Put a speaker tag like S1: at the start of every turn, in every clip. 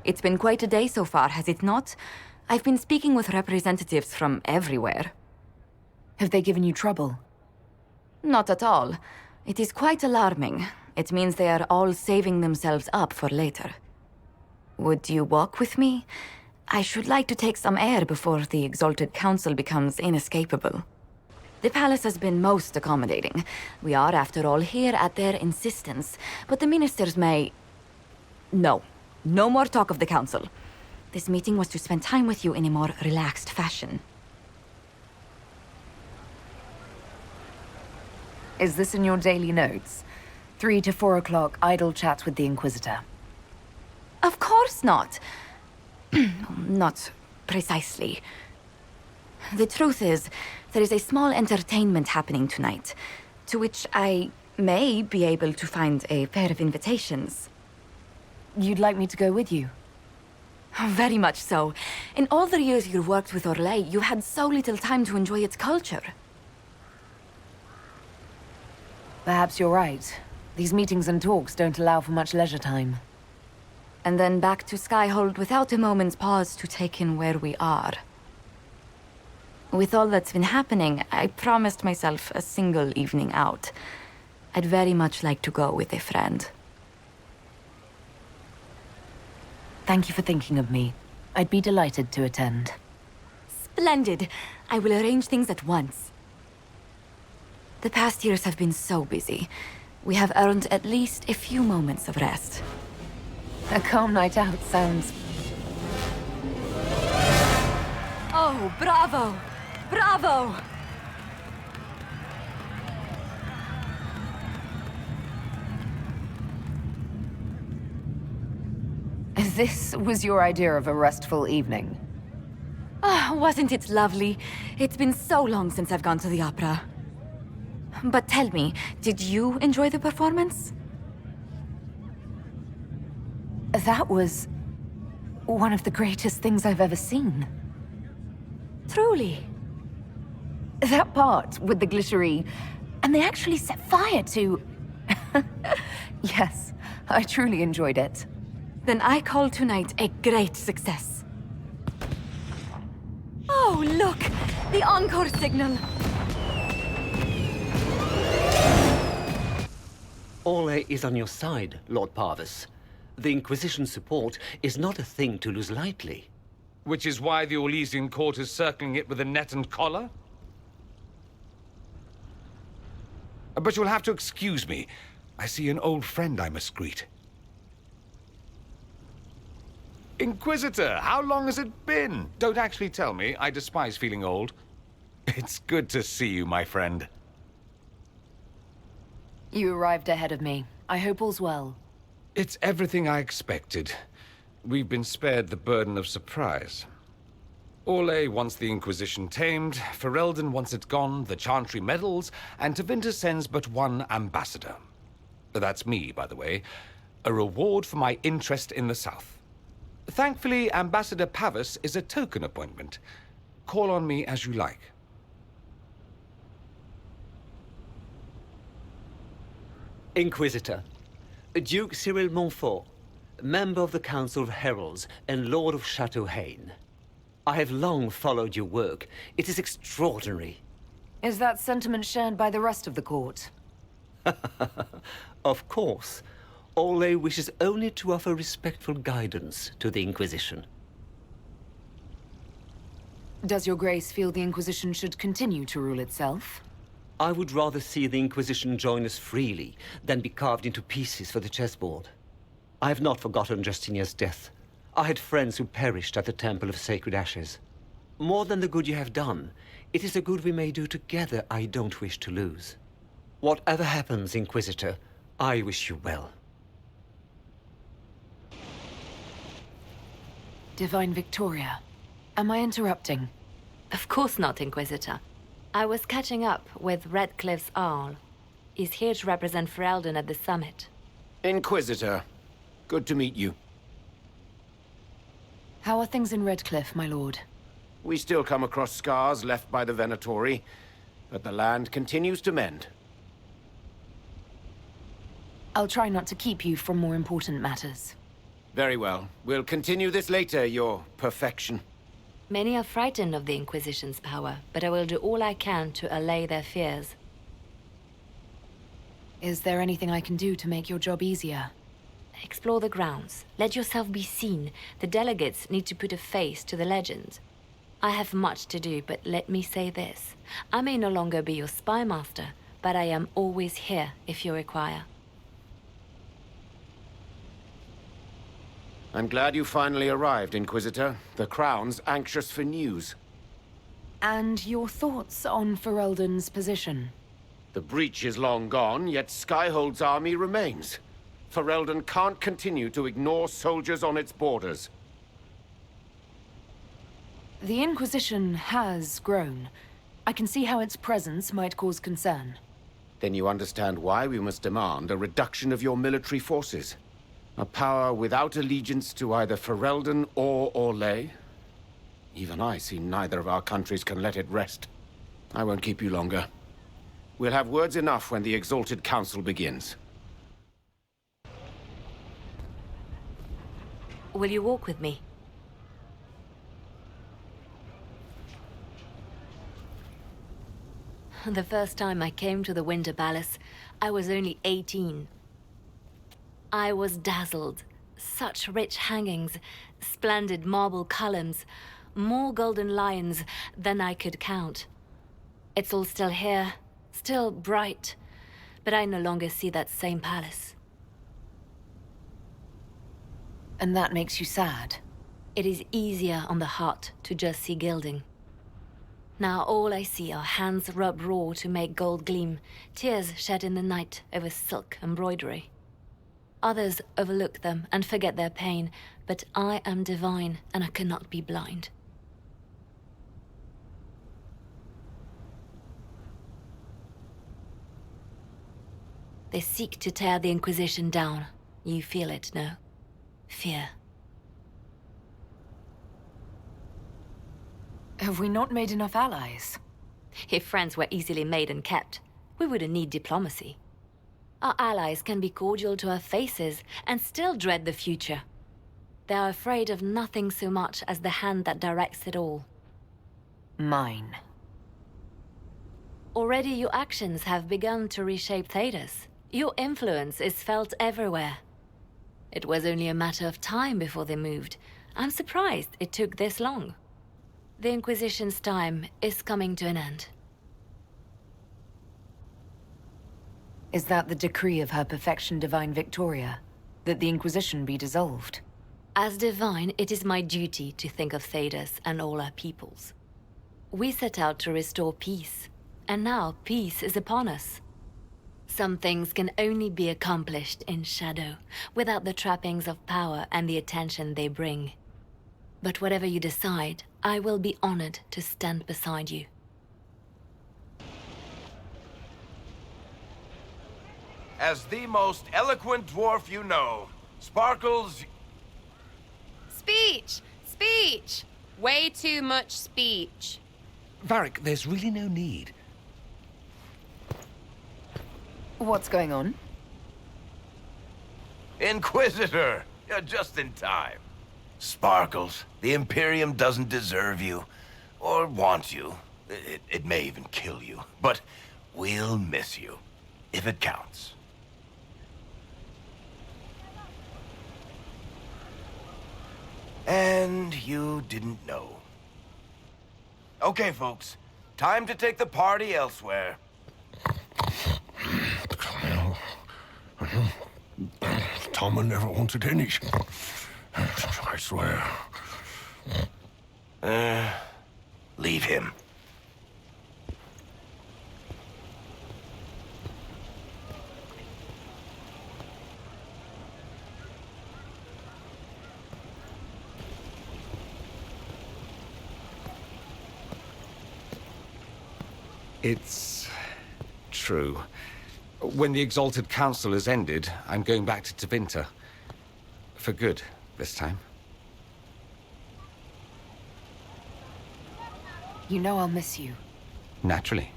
S1: It's been quite a day so far, has it not? I've been speaking with representatives from everywhere.
S2: Have they given you trouble?
S1: Not at all. It is quite alarming. It means they are all saving themselves up for later. Would you walk with me? I should like to take some air before the Exalted Council becomes inescapable. The palace has been most accommodating. We are, after all, here at their insistence, but the ministers may... No. No more talk of the council. This meeting was to spend time with you in a more relaxed fashion.
S2: Is this in your daily notes? 3 to 4 o'clock, idle chats with the Inquisitor.
S1: Of course not. Not precisely. The truth is, there is a small entertainment happening tonight, to which I may be able to find a pair of invitations.
S2: You'd like me to go with you?
S1: Very much so. In all the years you worked with Orlais, you had so little time to enjoy its culture.
S2: Perhaps you're right. These meetings and talks don't allow for much leisure time.
S1: And then back to Skyhold without a moment's pause to take in where we are. With all that's been happening, I promised myself a single evening out. I'd very much like to go with a friend.
S2: Thank you for thinking of me. I'd be delighted to attend.
S1: Splendid! I will arrange things at once. The past years have been so busy. We have earned at least a few moments of rest.
S2: A calm night out sounds...
S1: Oh, bravo! Bravo!
S2: This was your idea of a restful evening?
S1: Ah, wasn't it lovely? It's been so long since I've gone to the opera. But tell me, did you enjoy the performance?
S2: That was... one of the greatest things I've ever seen.
S1: Truly?
S2: That part with the glittery... and they actually set fire to... Yes, I truly enjoyed it.
S1: Then I call tonight a great success. Oh, look! The encore signal!
S3: Orlais is on your side, Lord Parvis. The Inquisition support is not a thing to lose lightly.
S4: Which is why the Orlesian court is circling it with a net and collar? But you'll have to excuse me. I see an old friend I must greet. Inquisitor, how long has it been? Don't actually tell me. I despise feeling old. It's good to see you, my friend.
S2: You arrived ahead of me. I hope all's well.
S4: It's everything I expected. We've been spared the burden of surprise. Orlais wants the Inquisition tamed, Ferelden wants it gone, the Chantry meddles, and Tevinter sends but one ambassador. That's me, by the way. A reward for my interest in the South. Thankfully, Ambassador Pavis is a token appointment. Call on me as you like.
S3: Inquisitor, Duke Cyril Montfort, member of the Council of Heralds and Lord of Chateau Haine. I have long followed your work. It is extraordinary.
S2: Is that sentiment shared by the rest of the court?
S3: Of course. Orlais wishes only to offer respectful guidance to the Inquisition.
S2: Does your grace feel the Inquisition should continue to rule itself?
S3: I would rather see the Inquisition join us freely than be carved into pieces for the chessboard. I have not forgotten Justinian's death. I had friends who perished at the Temple of Sacred Ashes. More than the good you have done, it is the good we may do together I don't wish to lose. Whatever happens, Inquisitor, I wish you well.
S2: Divine Victoria, am I interrupting?
S5: Of course not, Inquisitor. I was catching up with Redcliffe's Arl. He's here to represent Ferelden at the summit.
S6: Inquisitor, good to meet you.
S2: How are things in Redcliffe, my lord?
S6: We still come across scars left by the Venatori, but the land continues to mend.
S2: I'll try not to keep you from more important matters.
S6: Very well. We'll continue this later, your perfection.
S5: Many are frightened of the Inquisition's power, but I will do all I can to allay their fears.
S2: Is there anything I can do to make your job easier?
S5: Explore the grounds. Let yourself be seen. The delegates need to put a face to the legend. I have much to do, but let me say this. I may no longer be your spy master, but I am always here if you require.
S6: I'm glad you finally arrived, Inquisitor. The Crown's anxious for news.
S2: And your thoughts on Ferelden's position?
S6: The breach is long gone, yet Skyhold's army remains. Ferelden can't continue to ignore soldiers on its borders.
S2: The Inquisition has grown. I can see how its presence might cause concern.
S6: Then you understand why we must demand a reduction of your military forces. A power without allegiance to either Ferelden or Orlais? Even I see neither of our countries can let it rest. I won't keep you longer. We'll have words enough when the Exalted Council begins.
S5: Will you walk with me? The first time I came to the Winter Palace, I was only 18. I was dazzled. Such rich hangings, splendid marble columns, more golden lions than I could count. It's all still here, still bright, but I no longer see that same palace.
S2: And that makes you sad?
S5: It is easier on the heart to just see gilding. Now all I see are hands rubbed raw to make gold gleam, tears shed in the night over silk embroidery. Others overlook them and forget their pain, but I am divine and I cannot be blind. They seek to tear the Inquisition down. You feel it, no? Fear.
S2: Have we not made enough allies?
S5: If friends were easily made and kept, we wouldn't need diplomacy. Our allies can be cordial to our faces and still dread the future. They are afraid of nothing so much as the hand that directs it all.
S2: Mine.
S5: Already your actions have begun to reshape Thedas. Your influence is felt everywhere. It was only a matter of time before they moved. I'm surprised it took this long. The Inquisition's time is coming to an end.
S2: Is that the decree of Her Perfection Divine Victoria? That the Inquisition be dissolved?
S5: As divine, it is my duty to think of Thedas and all our peoples. We set out to restore peace, and now peace is upon us. Some things can only be accomplished in shadow, without the trappings of power and the attention they bring. But whatever you decide, I will be honored to stand beside you.
S7: As the most eloquent dwarf you know, Sparkles...
S8: Speech! Speech! Way too much speech.
S4: Varric, there's really no need.
S2: What's going on?
S7: Inquisitor! You're just in time. Sparkles, the Imperium doesn't deserve you. Or want you. It may even kill you. But we'll miss you. If it counts. And you didn't know. Okay, folks. Time to take the party elsewhere.
S9: Tom never wanted any. I swear.
S7: Leave him.
S4: It's true. When the Exalted Council has ended, I'm going back to Tevinter. For good, this time.
S2: You know I'll miss you.
S4: Naturally.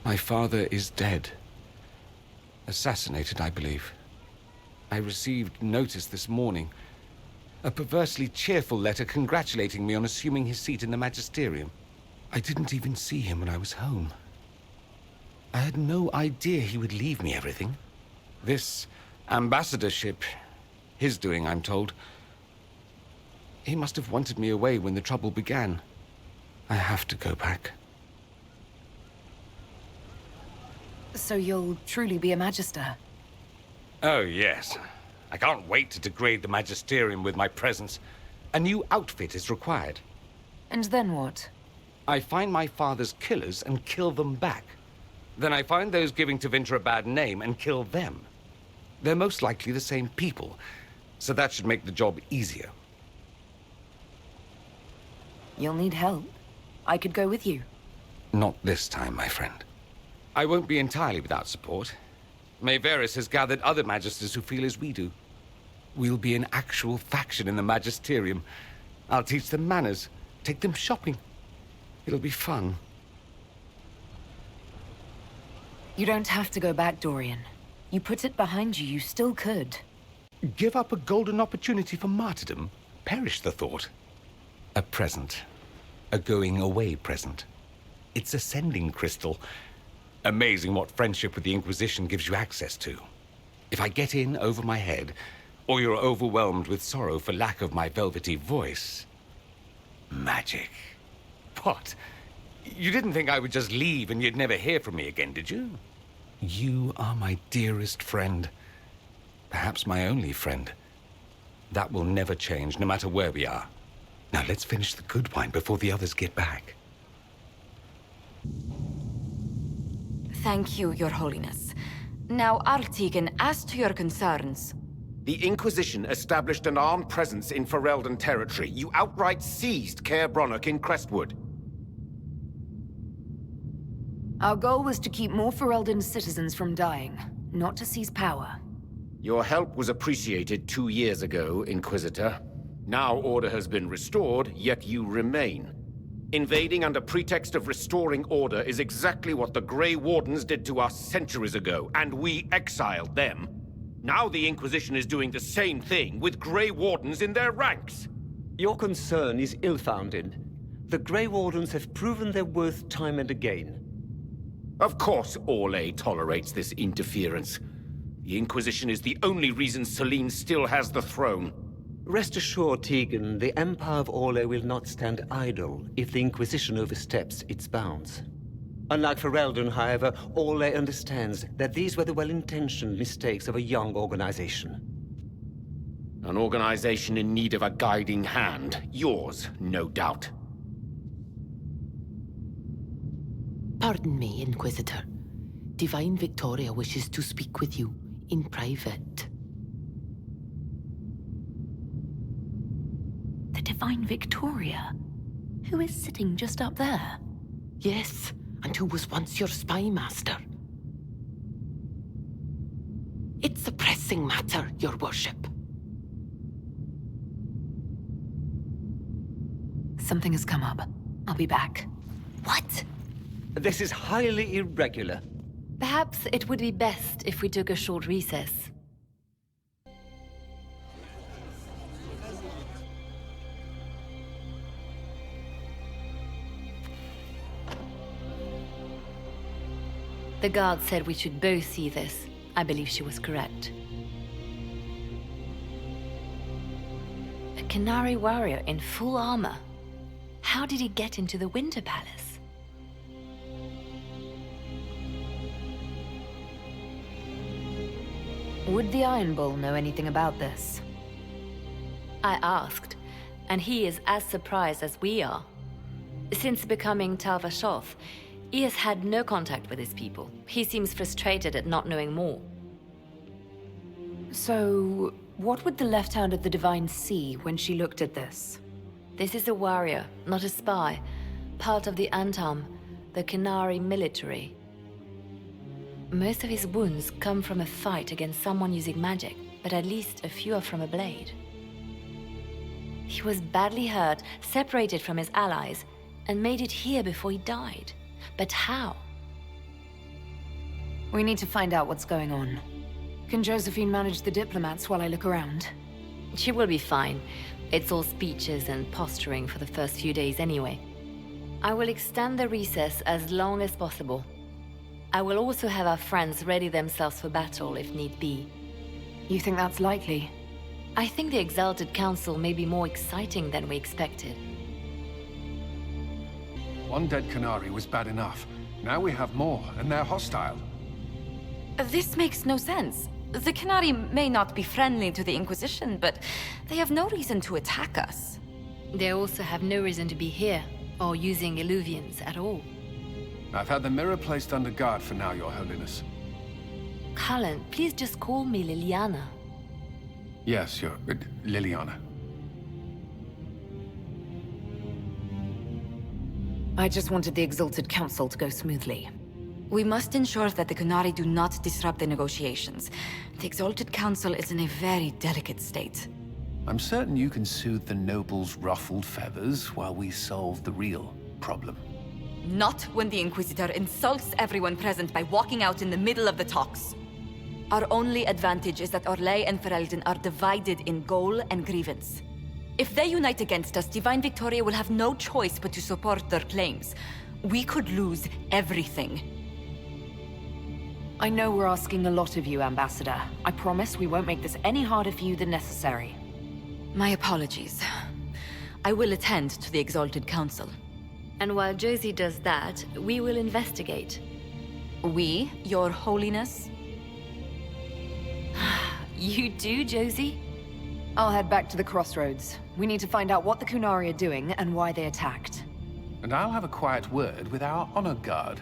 S4: My father is dead. Assassinated, I believe. I received notice this morning. A perversely cheerful letter congratulating me on assuming his seat in the Magisterium. I didn't even see him when I was home. I had no idea he would leave me everything. This ambassadorship, his doing, I'm told. He must have wanted me away when the trouble began. I have to go back.
S2: So you'll truly be a Magister?
S4: Oh, yes. I can't wait to degrade the Magisterium with my presence. A new outfit is required.
S2: And then what?
S4: I find my father's killers and kill them back. Then I find those giving Tevinter a bad name and kill them. They're most likely the same people, so that should make the job easier.
S2: You'll need help. I could go with you.
S4: Not this time, my friend. I won't be entirely without support. Mayveris has gathered other Magisters who feel as we do. We'll be an actual faction in the Magisterium. I'll teach them manners, take them shopping. It'll be fun.
S2: You don't have to go back, Dorian. You put it behind you, you still could.
S4: Give up a golden opportunity for martyrdom? Perish the thought. A present. A going-away present. It's a sending crystal. Amazing what friendship with the Inquisition gives you access to. If I get in over my head, or you're overwhelmed with sorrow for lack of my velvety voice... magic. What? You didn't think I would just leave and you'd never hear from me again, did you? You are my dearest friend. Perhaps my only friend. That will never change, no matter where we are. Now let's finish the good wine before the others get back.
S1: Thank you, Your Holiness. Now, Artigan, as to your concerns...
S6: The Inquisition established an armed presence in Ferelden territory. You outright seized Caer Bronach in Crestwood.
S2: Our goal was to keep more Ferelden citizens from dying, not to seize power.
S6: Your help was appreciated 2 years ago, Inquisitor. Now order has been restored, yet you remain. Invading under pretext of restoring order is exactly what the Grey Wardens did to us centuries ago, and we exiled them. Now the Inquisition is doing the same thing with Grey Wardens in their ranks.
S3: Your concern is ill-founded. The Grey Wardens have proven their worth time and again.
S6: Of course Orlais tolerates this interference. The Inquisition is the only reason Selene still has the throne.
S3: Rest assured, Tegan, the Empire of Orlais will not stand idle if the Inquisition oversteps its bounds. Unlike Ferelden, however, Orlais understands that these were the well-intentioned mistakes of a young organization.
S6: An organization in need of a guiding hand. Yours, no doubt.
S10: Pardon me, Inquisitor. Divine Victoria wishes to speak with you in private.
S2: The Divine Victoria? Who is sitting just up there?
S10: Yes, and who was once your spy master. It's a pressing matter, Your Worship.
S2: Something has come up. I'll be back.
S1: What?
S3: This is highly irregular.
S5: Perhaps it would be best if we took a short recess. The guard said we should both see this. I believe she was correct. A Qunari warrior in full armor. How did he get into the Winter Palace?
S2: Would the Iron Bull know anything about this?
S5: I asked, and he is as surprised as we are. Since becoming Tal-Vashoth, he has had no contact with his people. He seems frustrated at not knowing more.
S2: So, what would the left hand of the Divine see when she looked at this?
S5: This is a warrior, not a spy. Part of the Antam, the Qunari military. Most of his wounds come from a fight against someone using magic, but at least a few are from a blade. He was badly hurt, separated from his allies, and made it here before he died. But how?
S2: We need to find out what's going on. Can Josephine manage the diplomats while I look around?
S5: She will be fine. It's all speeches and posturing for the first few days anyway. I will extend the recess as long as possible. I will also have our friends ready themselves for battle if need be.
S2: You think that's likely?
S5: I think the Exalted Council may be more exciting than we expected.
S11: One dead Qunari was bad enough. Now we have more, and they're hostile.
S1: This makes no sense. The Qunari may not be friendly to the Inquisition, but they have no reason to attack us.
S5: They also have no reason to be here, or using Illuvians at all.
S11: I've had the mirror placed under guard for now, Your Holiness.
S5: Cullen, please just call me Liliana.
S11: Yes, Your... Liliana.
S2: I just wanted the Exalted Council to go smoothly.
S1: We must ensure that the Qunari do not disrupt the negotiations. The Exalted Council is in a very delicate state.
S12: I'm certain you can soothe the nobles' ruffled feathers while we solve the real problem.
S1: Not when the Inquisitor insults everyone present by walking out in the middle of the talks. Our only advantage is that Orlais and Ferelden are divided in goal and grievance. If they unite against us, Divine Victoria will have no choice but to support their claims. We could lose everything.
S2: I know we're asking a lot of you, Ambassador. I promise we won't make this any harder for you than necessary.
S1: My apologies. I will attend to the Exalted Council.
S5: And while Josie does that, we will investigate.
S1: We, Your Holiness?
S5: You do, Josie?
S2: I'll head back to the crossroads. We need to find out what the Qunari are doing and why they attacked.
S12: And I'll have a quiet word with our honor guard.